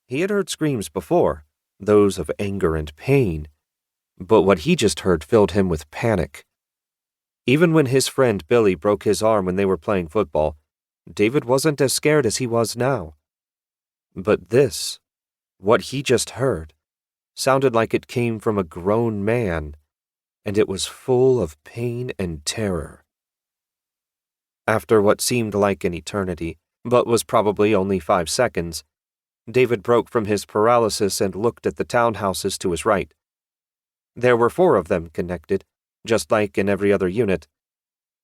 He had heard screams before, those of anger and pain, but what he just heard filled him with panic. Even when his friend Billy broke his arm when they were playing football, David wasn't as scared as he was now. But this, what he just heard, sounded like it came from a grown man, and it was full of pain and terror. After what seemed like an eternity, but was probably only 5 seconds, David broke from his paralysis and looked at the townhouses to his right. There were 4 of them connected, just like in every other unit.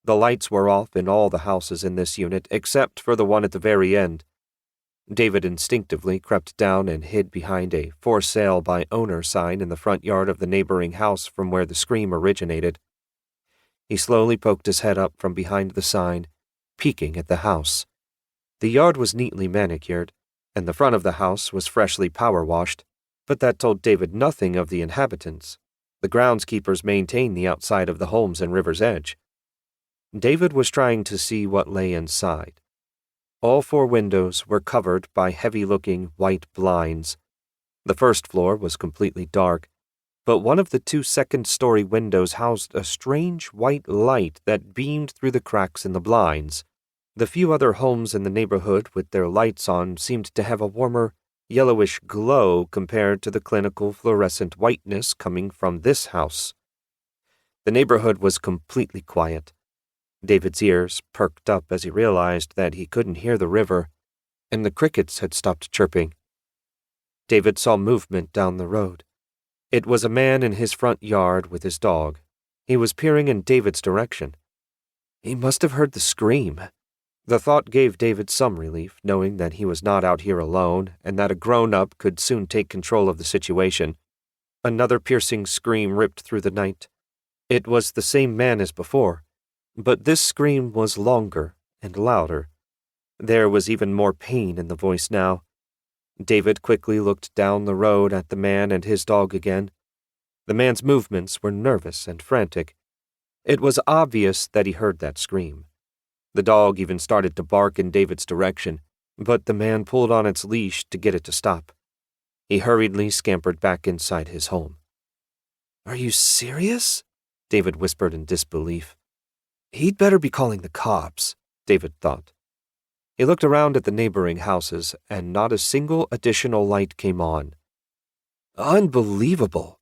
The lights were off in all the houses in this unit except for the one at the very end. David instinctively crept down and hid behind a "For Sale by Owner" sign in the front yard of the neighboring house from where the scream originated. He slowly poked his head up from behind the sign, peeking at the house. The yard was neatly manicured, and the front of the house was freshly power-washed, but that told David nothing of the inhabitants. The groundskeepers maintained the outside of the homes in River's Edge. David was trying to see what lay inside. All 4 windows were covered by heavy-looking white blinds. The first floor was completely dark, but one of the 2 second-story windows housed a strange white light that beamed through the cracks in the blinds. The few other homes in the neighborhood with their lights on seemed to have a warmer, yellowish glow compared to the clinical fluorescent whiteness coming from this house. The neighborhood was completely quiet. David's ears perked up as he realized that he couldn't hear the river, and the crickets had stopped chirping. David saw movement down the road. It was a man in his front yard with his dog. He was peering in David's direction. He must have heard the scream. The thought gave David some relief, knowing that he was not out here alone and that a grown-up could soon take control of the situation. Another piercing scream ripped through the night. It was the same man as before, but this scream was longer and louder. There was even more pain in the voice now. David quickly looked down the road at the man and his dog again. The man's movements were nervous and frantic. It was obvious that he heard that scream. The dog even started to bark in David's direction, but the man pulled on its leash to get it to stop. He hurriedly scampered back inside his home. "Are you serious?" David whispered in disbelief. He'd better be calling the cops, David thought. He looked around at the neighboring houses, and not a single additional light came on. "Unbelievable!"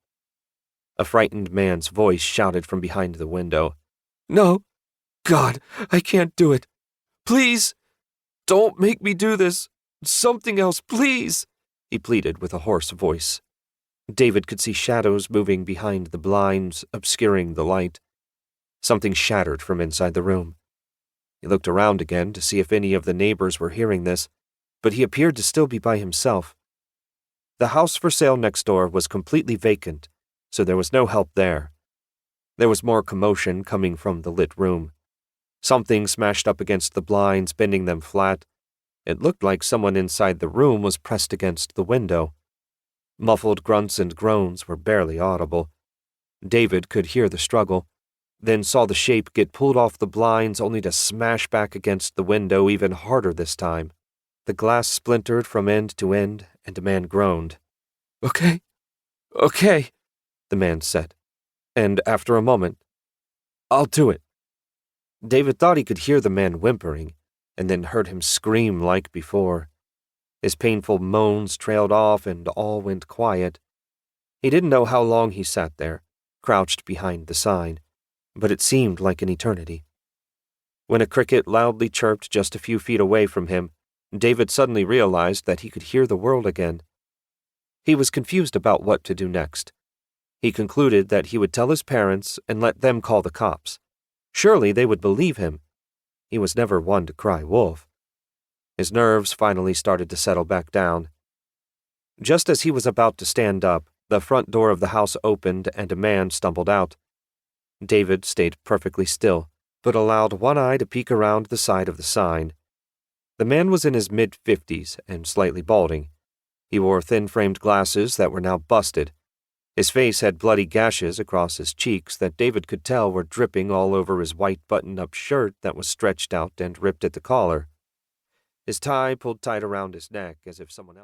A frightened man's voice shouted from behind the window. "No! God, I can't do it! Please! Don't make me do this! Something else, please!" he pleaded with a hoarse voice. David could see shadows moving behind the blinds, obscuring the light. Something shattered from inside the room. He looked around again to see if any of the neighbors were hearing this, but he appeared to still be by himself. The house for sale next door was completely vacant, so there was no help there. There was more commotion coming from the lit room. Something smashed up against the blinds, bending them flat. It looked like someone inside the room was pressed against the window. Muffled grunts and groans were barely audible. David could hear the struggle, then saw the shape get pulled off the blinds only to smash back against the window even harder this time. The glass splintered from end to end, and a man groaned. Okay, the man said, and after a moment, "I'll do it." David thought he could hear the man whimpering, and then heard him scream like before. His painful moans trailed off and all went quiet. He didn't know how long he sat there, crouched behind the sign, but it seemed like an eternity. When a cricket loudly chirped just a few feet away from him, David suddenly realized that he could hear the world again. He was confused about what to do next. He concluded that he would tell his parents and let them call the cops. Surely they would believe him. He was never one to cry wolf. His nerves finally started to settle back down. Just as he was about to stand up, the front door of the house opened and a man stumbled out. David stayed perfectly still, but allowed one eye to peek around the side of the sign. The man was in his mid-50s and slightly balding. He wore thin-framed glasses that were now busted. His face had bloody gashes across his cheeks that David could tell were dripping all over his white button-up shirt that was stretched out and ripped at the collar. His tie pulled tight around his neck as if someone else